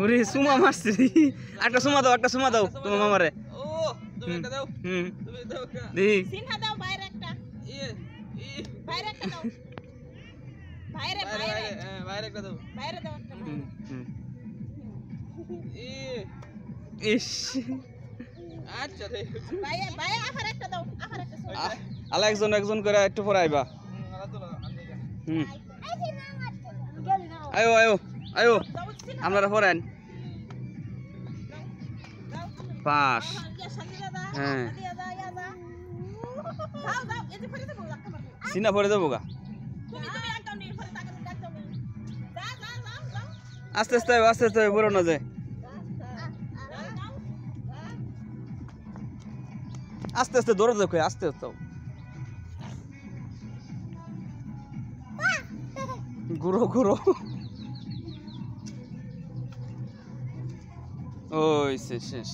ওরে সুমা মারছে একটা সুমা দাও তোমার মামারে ও তুমি একটা দাও তুমি দাও একটা দেখি সিনহা দাও বাইরে একটা বাইরে একটা দাও বাইরে বাইরে একটা দাও বাইরে দাও একটা ইস আচ্ছা ঠিক বাইরে বাইরে আফার একটা দাও আফার একটা আলা একজন করে একটু পরে আইবা আয়ো আপনারা পড়েন 5 হ্যাঁ সিনা পড়ে দেবো গা আস্তে বড় না যায় আস্তে দৌড়ে দেখো আস্তে ঘুরো ওই শেষ